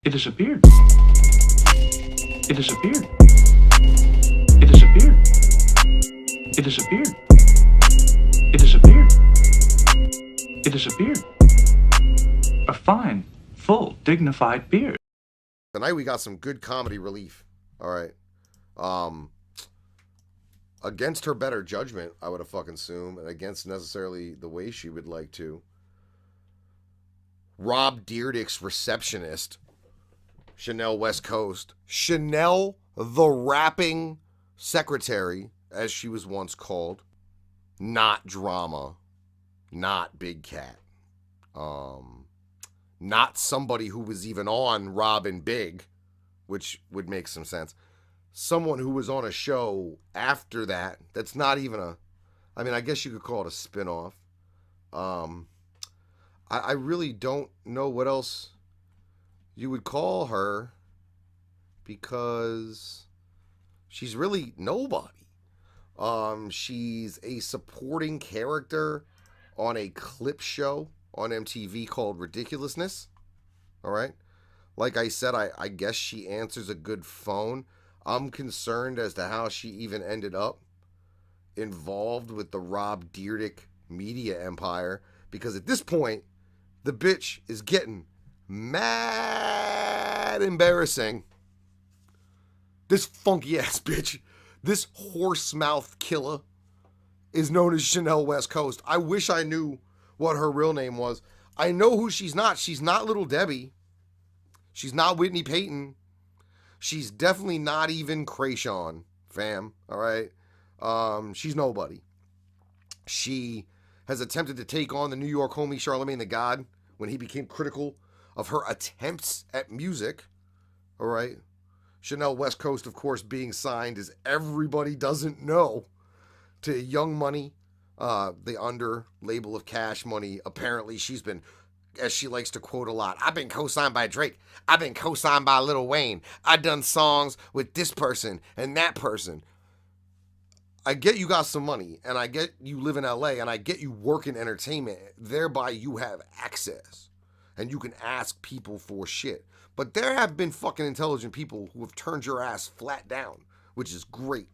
It disappeared. It disappeared. It disappeared. It disappeared. It disappeared. It disappeared. A fine, full, dignified beard. Tonight we got some good comedy relief. All right. Against her better judgment, I would have fucking assumed, and against necessarily the way she would like to. Rob Dyrdek's receptionist, Chanel West Coast. Chanel the rapping secretary, as she was once called. Not drama. Not Big Cat. Not somebody who was even on Rob and Big, which would make some sense. Someone who was on a show after that, that's not even a, I mean, I guess you could call it a spinoff. I really don't know what else you would call her, because she's really nobody. She's a supporting character on a clip show on MTV called Ridiculousness. All right. Like I said, I guess she answers a good phone. I'm concerned as to how she even ended up involved with the Rob Dyrdek media empire, because at this point, the bitch is getting mad embarrassing. This funky ass bitch, this horse mouth killer, is known as Chanel West Coast. I wish I knew what her real name was. I know who she's not. She's not Little Debbie. She's not Whitney Payton. She's definitely not even Krayshawn, fam. All right? She's nobody. She has attempted to take on the New York homie Charlamagne the God when he became critical of her attempts at music. All right? Chanel West Coast, of course, being signed, as everybody doesn't know, to Young Money, the under label of Cash Money. Apparently, she's been, as she likes to quote a lot, I've been co-signed by Drake. I've been co-signed by Lil Wayne. I've done songs with this person and that person. I get you got some money, and I get you live in LA, and I get you work in entertainment. Thereby, you have access, and you can ask people for shit. But there have been fucking intelligent people who have turned your ass flat down, which is great,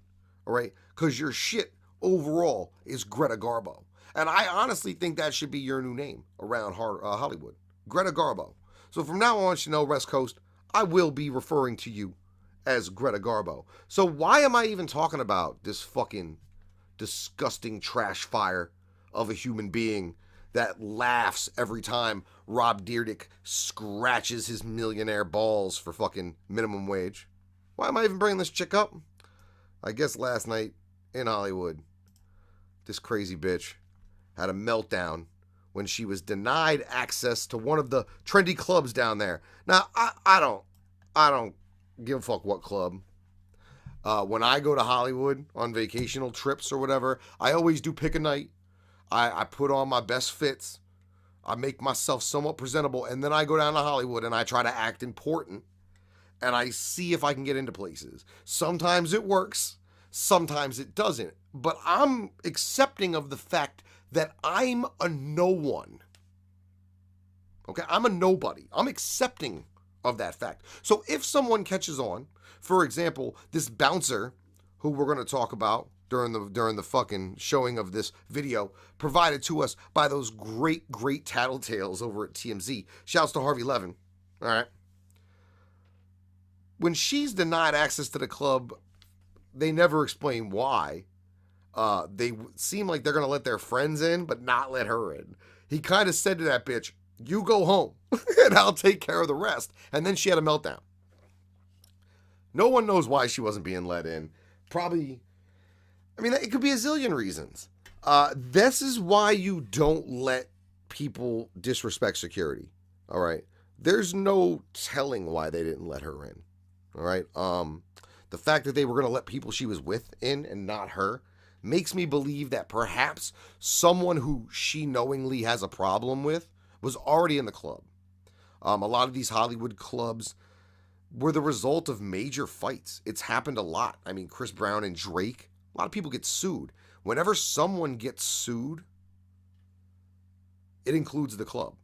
all right? Because your shit overall is Greta Garbo. And I honestly think that should be your new name around Hollywood. Greta Garbo. So from now on, Chanel West Coast, I will be referring to you as Greta Garbo. So why am I even talking about this fucking disgusting trash fire of a human being that laughs every time Rob Dyrdek scratches his millionaire balls for fucking minimum wage? Why am I even bringing this chick up? I guess last night in Hollywood, this crazy bitch had a meltdown when she was denied access to one of the trendy clubs down there. Now, I don't give a fuck what club. When I go to Hollywood on vacational trips or whatever, I always do pick a night. I put on my best fits. I make myself somewhat presentable, and then I go down to Hollywood and I try to act important, and I see if I can get into places. Sometimes it works, sometimes it doesn't. But I'm accepting of the fact that I'm a no one. Okay, I'm a nobody. I'm accepting of that fact. So if someone catches on, for example, this bouncer, who we're going to talk about during the fucking showing of this video, provided to us by those great tattletales over at TMZ. Shouts to Harvey Levin. All right. When she's denied access to the club, they never explain why. They seem like they're going to let their friends in, but not let her in. He kind of said to that bitch, you go home, and I'll take care of the rest. And then she had a meltdown. No one knows why she wasn't being let in. Probably, I mean, it could be a zillion reasons. This is why you don't let people disrespect security, all right? There's no telling why they didn't let her in, all right? The fact that they were going to let people she was with in and not her makes me believe that perhaps someone who she knowingly has a problem with was already in the club. A lot of these Hollywood clubs were the result of major fights. It's happened a lot. I mean, Chris Brown and Drake, a lot of people get sued. Whenever someone gets sued, it includes the club.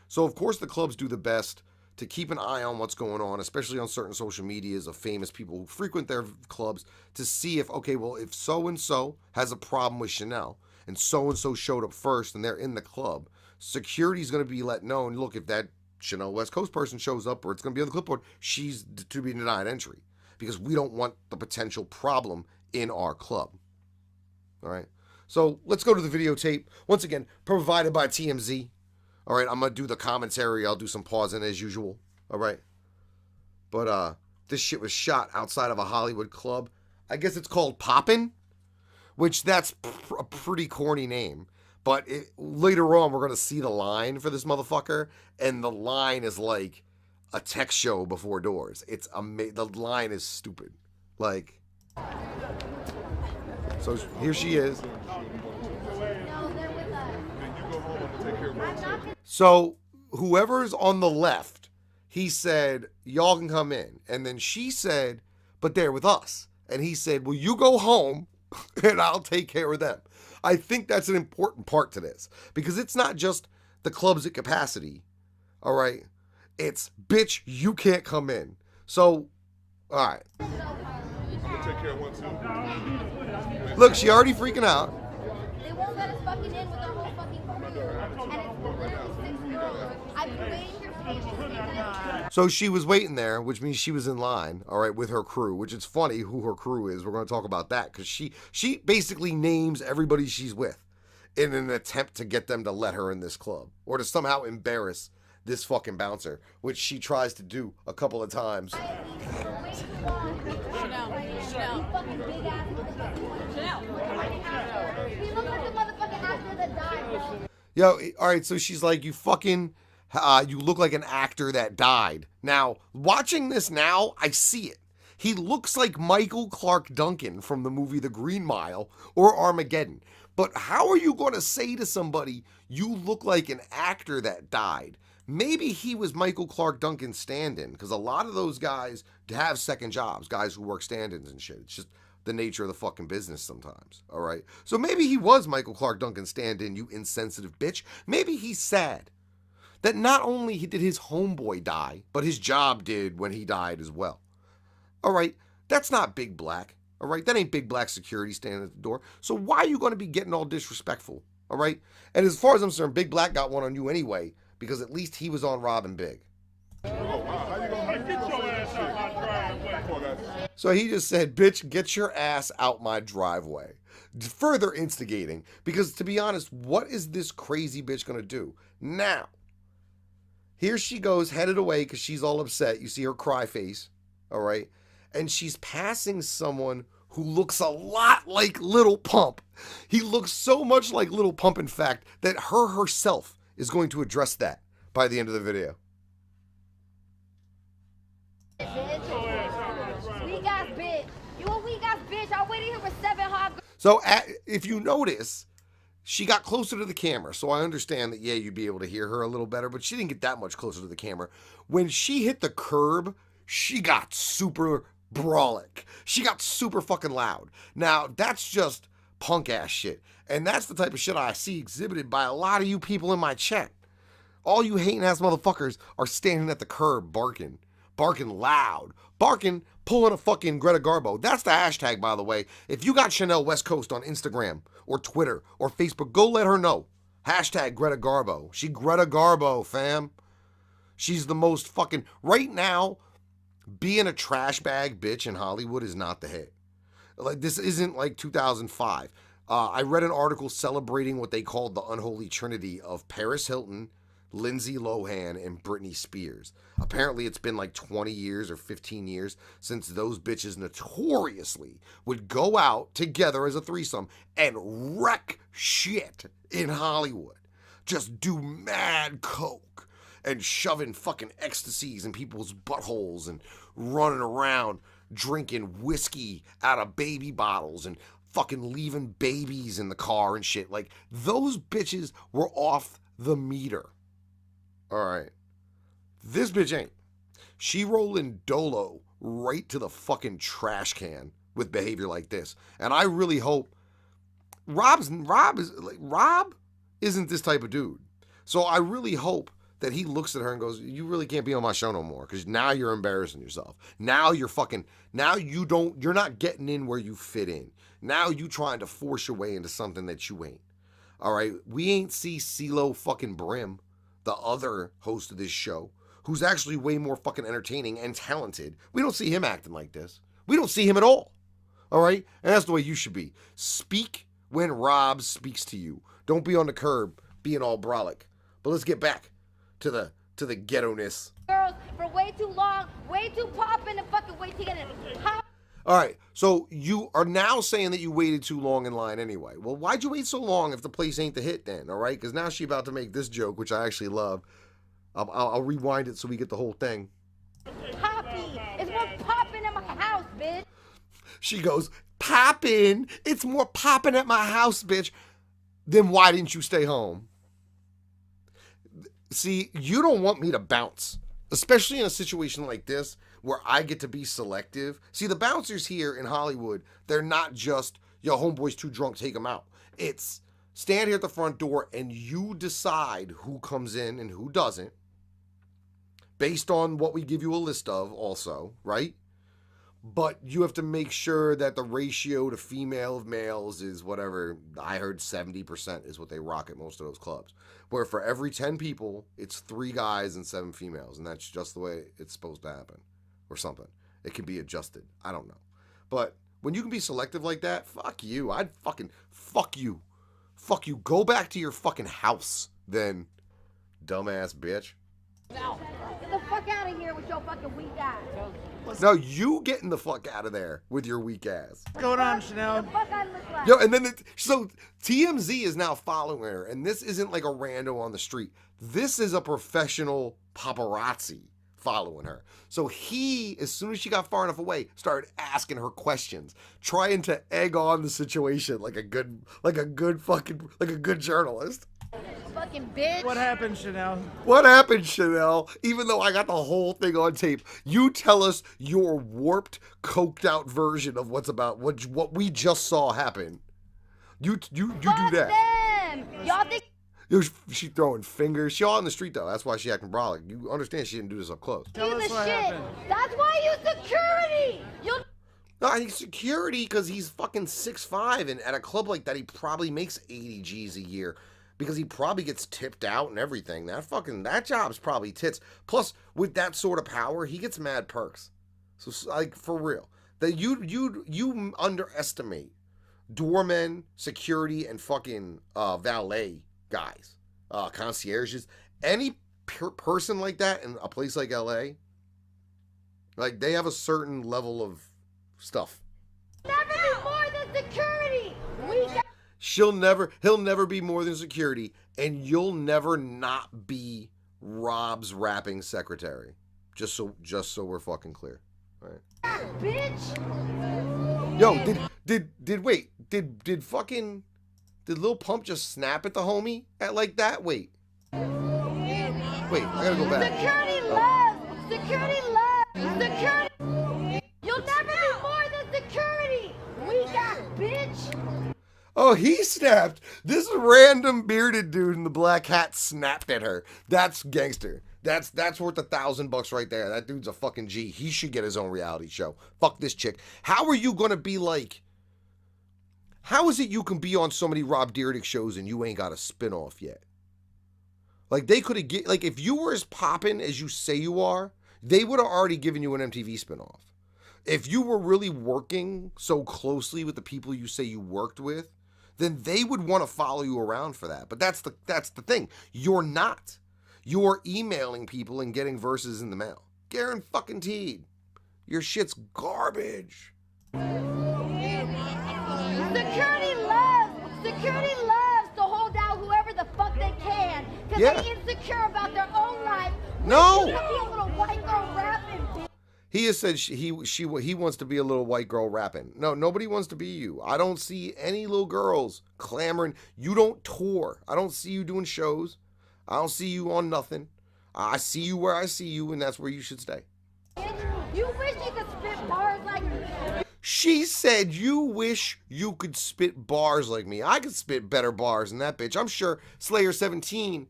So, of course, the clubs do the best to keep an eye on what's going on, especially on certain social medias of famous people who frequent their clubs, to see if, okay, well, if so-and-so has a problem with Chanel and so-and-so showed up first and they're in the club, security's going to be let known, look, if that Chanel West Coast person shows up or it's going to be on the clipboard, she's to be denied entry because we don't want the potential problem in our club. All right. So let's go to the videotape. Once again, provided by TMZ. All right, I'm going to do the commentary. I'll do some pausing as usual. All right. But this shit was shot outside of a Hollywood club. I guess it's called Poppin', which that's a pretty corny name. But later on, we're going to see the line for this motherfucker. And the line is like a tech show before doors. It's the line is stupid. Like, so here she is. So whoever's on the left, he said, y'all can come in. And then she said, but they're with us. And he said, well, you go home and I'll take care of them. I think that's an important part to this because it's not just the club's at capacity. All right. It's, bitch, you can't come in. So, all right. Take care of one too. Look, she already freaking out. They won't let us fucking in with our whole fucking crew. And it's literally 6 girls. I've been waiting here for patients. So she was waiting there, which means she was in line, all right, with her crew, which is funny who her crew is. We're going to talk about that because she basically names everybody she's with in an attempt to get them to let her in this club or to somehow embarrass this fucking bouncer, which she tries to do a couple of times. Yo, all right, so she's like, you fucking, you look like an actor that died. Now, watching this now, I see it. He looks like Michael Clark Duncan from the movie The Green Mile or Armageddon. But how are you going to say to somebody, you look like an actor that died? Maybe he was Michael Clark Duncan's stand-in, because a lot of those guys have second jobs, guys who work stand-ins and shit. It's just the nature of the fucking business sometimes, all right? So maybe he was Michael Clark Duncan's stand-in, you insensitive bitch. Maybe he's sad that not only did his homeboy die, but his job did when he died as well. All right, that's not Big Black, all right? That ain't Big Black security standing at the door. So why are you going to be getting all disrespectful, all right? And as far as I'm concerned, Big Black got one on you anyway, because at least he was on robbing Big. So he just said, bitch, get your ass out my driveway. Further instigating, because to be honest, what is this crazy bitch going to do? Now, here she goes, headed away because she's all upset. You see her cry face, all right? And she's passing someone who looks a lot like Little Pump. He looks so much like Little Pump, in fact, that her herself is going to address that by the end of the video. So if you notice, she got closer to the camera. So I understand that, yeah, you'd be able to hear her a little better, but she didn't get that much closer to the camera. When she hit the curb, she got super brawlic. She got super fucking loud. Now, that's just punk ass shit. And that's the type of shit I see exhibited by a lot of you people in my chat. All you hating ass motherfuckers are standing at the curb barking. Barking loud. Barking, pulling a fucking Greta Garbo. That's the hashtag, by the way. If you got Chanel West Coast on Instagram or Twitter or Facebook, go let her know. Hashtag Greta Garbo. She Greta Garbo, fam. She's the most fucking... Right now, being a trash bag bitch in Hollywood is not the hit. Like, this isn't like 2005. I read an article celebrating what they called the unholy trinity of Paris Hilton, Lindsay Lohan, and Britney Spears. Apparently it's been like 20 years or 15 years since those bitches notoriously would go out together as a threesome and wreck shit in Hollywood. Just do mad coke and shoving fucking ecstasies in people's buttholes and running around drinking whiskey out of baby bottles and fucking leaving babies in the car and shit. Like, those bitches were off the meter. All right. This bitch ain't. She rolling dolo right to the fucking trash can with behavior like this. And I really hope Rob isn't this type of dude. So I really hope that he looks at her and goes, you really can't be on my show no more because now you're embarrassing yourself. Now you're you're not getting in where you fit in. Now you trying to force your way into something that you ain't. All right, we ain't see CeeLo fucking Brim, the other host of this show, who's actually way more fucking entertaining and talented. We don't see him acting like this. We don't see him at all. All right, and that's the way you should be. Speak when Rob speaks to you. Don't be on the curb being all brolic. But let's get back to the ghetto-ness. Girls for way too long, way too poppin' and fucking way too getting pop. All right, so you are now saying that you waited too long in line anyway. Well, why'd you wait so long if the place ain't the hit then, all right? Because now she's about to make this joke, which I actually love. I'll rewind it so we get the whole thing. Poppy, it's more poppin' at my house, bitch. She goes, poppin', it's more poppin' at my house, bitch. Then why didn't you stay home? See, you don't want me to bounce, especially in a situation like this where I get to be selective. See, the bouncers here in Hollywood, they're not just, yo, homeboy's too drunk, take him out. It's stand here at the front door and you decide who comes in and who doesn't based on what we give you a list of also, right? But you have to make sure that the ratio to female of males is whatever. I heard 70% is what they rock at most of those clubs. Where for every 10 people, it's 3 guys and 7 females. And that's just the way it's supposed to happen. Or something. It can be adjusted. I don't know. But when you can be selective like that, fuck you. I'd fucking fuck you. Fuck you. Go back to your fucking house then, dumbass bitch. Now, get the fuck out of here with your fucking weak ass. No, you getting the fuck out of there with your weak ass. What's going on, Chanel? The fuck I look like. Yo, and then so TMZ is now following her, and this isn't like a rando on the street. This is a professional paparazzi following her. So he, as soon as she got far enough away, started asking her questions, trying to egg on the situation like a good journalist. Fucking bitch. What happened, Chanel? What happened, Chanel? Even though I got the whole thing on tape, you tell us your warped, coked out version of what we just saw happen. You do that. Them. Y'all think She throwing fingers. She all in the street though. That's why she acting brolic. You understand she didn't do this up close. Tell you us the what shit. happened. That's why you security. You No, I think security because he's fucking 6'5", and at a club like that, he probably makes 80 G's a year because he probably gets tipped out and everything. That job's probably tits. Plus, with that sort of power, he gets mad perks. So, like, for real, that you underestimate doormen, security, and fucking valet guys, concierges, any person like that in a place like LA. Like, they have a certain level of stuff. never be more than security. He'll never be more than security, and you'll never not be Rob's rapping secretary. Just so we're fucking clear. All right. Bitch. Yo, did Lil Pump just snap at the homie at like that? Wait, I gotta go back. Security loves. Security loves. Security. You'll never be more than security. Weak ass bitch. Oh, he snapped. This random bearded dude in the black hat snapped at her. That's gangster. That's worth $1,000 right there. That dude's a fucking G. He should get his own reality show. Fuck this chick. How are you gonna be like? How is it you can be on so many Rob Dyrdek shows and you ain't got a spinoff yet? Like they could have like if you were as poppin' as you say you are, they would have already given you an MTV spinoff. If you were really working so closely with the people you say you worked with, then they would want to follow you around for that. But that's the thing. You're not. You're emailing people and getting verses in the mail. Guaranteed. Your shit's garbage. Security loves to hold out whoever the fuck they can because they're insecure about their own life. No. You can be a little white girl rapping, bitch. He has said he wants to be a little white girl rapping. No, nobody wants to be you. I don't see any little girls clamoring. You don't tour. I don't see you doing shows. I don't see you on nothing. I see you where I see you, and that's where you should stay. You wish you could spit bars like me. She said you wish you could spit bars like me. I could spit better bars than that bitch. I'm sure Slayer 17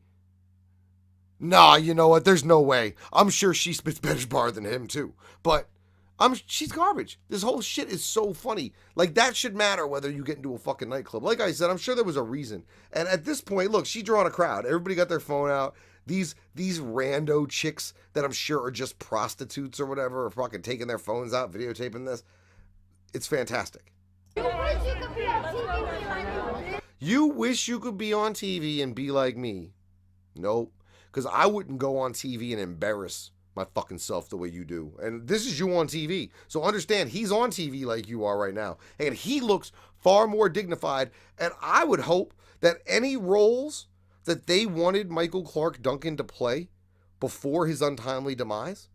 Nah, you know what? There's no way. I'm sure she spits better bar than him too. But she's garbage. This whole shit is so funny. Like, that should matter whether you get into a fucking nightclub. Like I said, I'm sure there was a reason. And at this point, look, she's drawing a crowd. Everybody got their phone out. These rando chicks that I'm sure are just prostitutes or whatever are fucking taking their phones out, videotaping this. It's fantastic. You wish you could be on TV and be like me. Nope. Because I wouldn't go on TV and embarrass my fucking self the way you do. And this is you on TV. So understand, he's on TV like you are right now. And he looks far more dignified. And I would hope that any roles that they wanted Michael Clark Duncan to play before his untimely demise,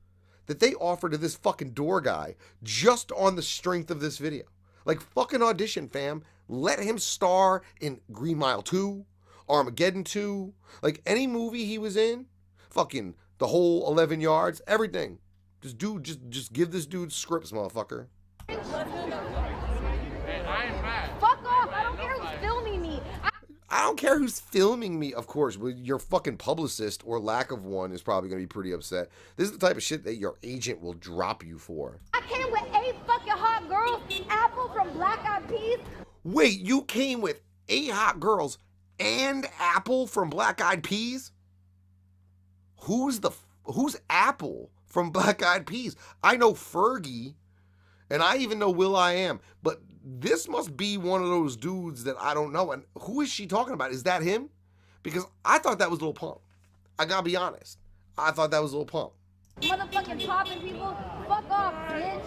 that they offer to this fucking door guy just on the strength of this video. Like, fucking audition, fam. Let him star in Green Mile 2, Armageddon 2, like any movie he was in, fucking the whole 11 yards, everything. Just give this dude scripts, motherfucker. Fuck off, I don't care who's filming me. I don't care who's filming me, of course. Your fucking publicist, or lack of one, is probably going to be pretty upset. This is the type of shit that your agent will drop you for. I came with 8 fucking hot girls, Apple from Black Eyed Peas. Wait, you came with 8 hot girls and Apple from Black Eyed Peas? Who's Apple from Black Eyed Peas? I know Fergie, and I even know will.i.am, but this must be one of those dudes that I don't know. And who is she talking about? Is that him? Because I thought that was Lil Pump. I gotta be honest. I thought that was Lil Pump. Motherfucking popping people, fuck off, bitch.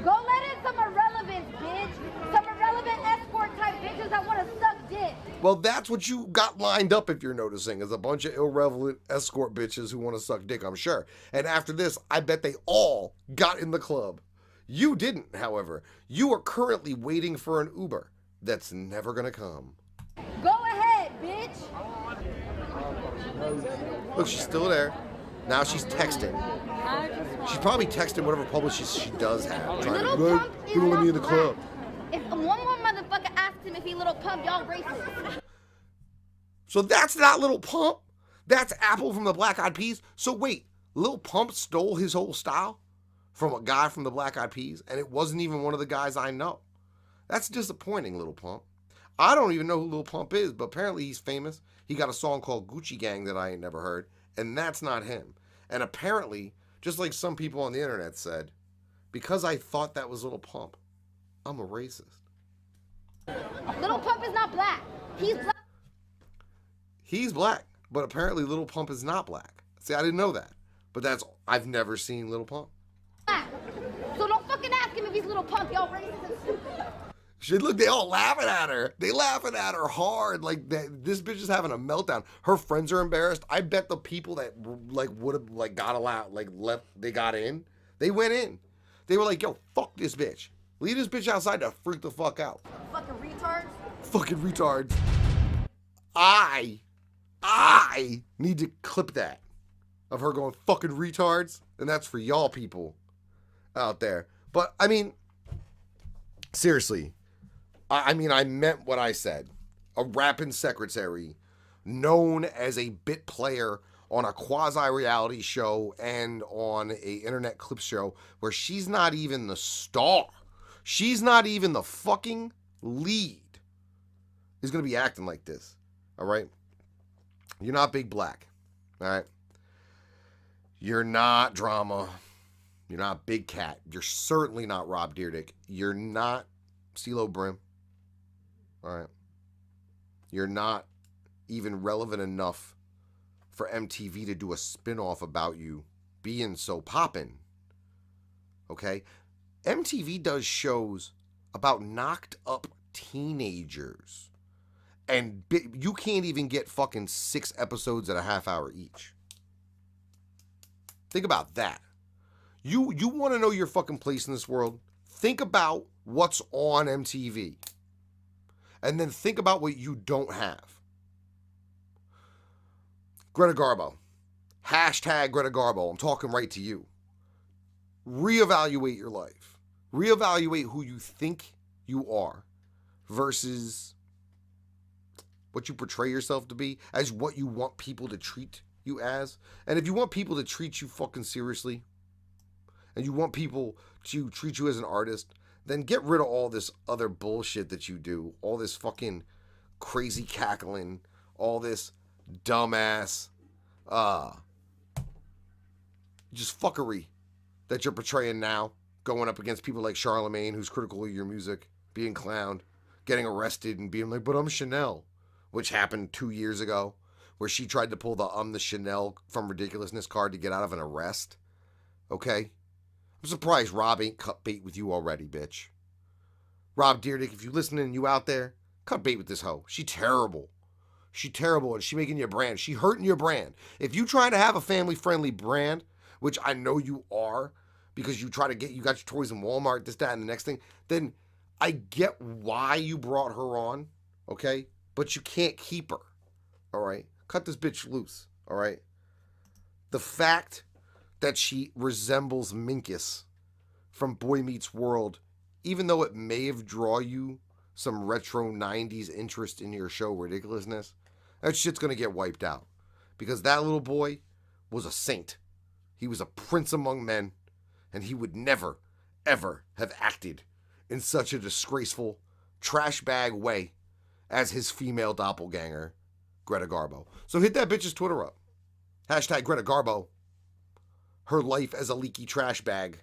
Go let in some irrelevant, bitch. Some irrelevant escort type bitches that want to suck dick. Well, that's what you got lined up, if you're noticing, is a bunch of irrelevant escort bitches who want to suck dick, I'm sure. And after this, I bet they all got in the club. You didn't, however. You are currently waiting for an Uber that's never gonna come. Go ahead, bitch. Look, she's still there. Now she's texting. She's probably texting whatever publicist she does have. Trying Little to Pump is let me not in the club. black. If one more motherfucker asks him if he Little Pump, y'all racist. So that's not Lil Pump. That's Apple from the Black Eyed Peas. So wait, Lil Pump stole his whole style from a guy from the Black Eyed Peas, and it wasn't even one of the guys I know. That's disappointing, Lil Pump. I don't even know who Lil Pump is, but apparently he's famous. He got a song called Gucci Gang that I ain't never heard, and that's not him. And apparently, just like some people on the internet said, because I thought that was Lil Pump, I'm a racist. Little Pump is not black. He's black. He's black, but apparently Lil Pump is not black. See, I didn't know that. But I've never seen Lil Pump. So don't fucking ask him if he's Little Pump, y'all racist and stupid. Shit, look, they all laughing at her. They laughing at her hard. Like, this bitch is having a meltdown. Her friends are embarrassed. I bet the people that, like, would have, like, got allowed, like, left, they got in. They went in. They were like, yo, fuck this bitch. Leave this bitch outside to freak the fuck out. Fucking retards. Fucking retards. I need to clip that of her going fucking retards. And that's for y'all people out there. But, I mean, seriously. I meant what I said. A rapping secretary known as a bit player on a quasi-reality show and on a internet clip show where she's not even the star. She's not even the fucking lead. Is going to be acting like this. All right? You're not Big Black. All right? You're not Drama. You're not Big Cat. You're certainly not Rob Dyrdek. You're not CeeLo Brim. All right. You're not even relevant enough for MTV to do a spinoff about you being so poppin'. Okay? MTV does shows about knocked up teenagers. And you can't even get fucking 6 episodes at a half hour each. Think about that. You want to know your fucking place in this world? Think about what's on MTV. And then think about what you don't have. Greta Garbo. Hashtag Greta Garbo. I'm talking right to you. Reevaluate your life. Reevaluate who you think you are versus what you portray yourself to be as what you want people to treat you as. And if you want people to treat you fucking seriously, and you want people to treat you as an artist, then get rid of all this other bullshit that you do. All this fucking crazy cackling, all this dumbass, just fuckery that you're portraying now, going up against people like Charlamagne, who's critical of your music, being clowned, getting arrested and being like, but I'm Chanel, which happened 2 years ago, where she tried to pull the I'm the Chanel from Ridiculousness card to get out of an arrest. Okay? I'm surprised Rob ain't cut bait with you already, bitch. Rob Deerdick, if you listening, you out there, cut bait with this hoe. She terrible. She terrible, and she making your brand. She hurting your brand. If you trying to have a family-friendly brand, which I know you are, because you got your toys in Walmart, this, that, and the next thing, then I get why you brought her on, okay? But you can't keep her, all right? Cut this bitch loose, all right? The fact that she resembles Minkus from Boy Meets World, even though it may have drawn you some retro 90s interest in your show Ridiculousness, that shit's gonna get wiped out. Because that little boy was a saint. He was a prince among men, and he would never, ever have acted in such a disgraceful, trash bag way as his female doppelganger, Greta Garbo. So hit that bitch's Twitter up. Hashtag Greta Garbo. Her life as a leaky trash bag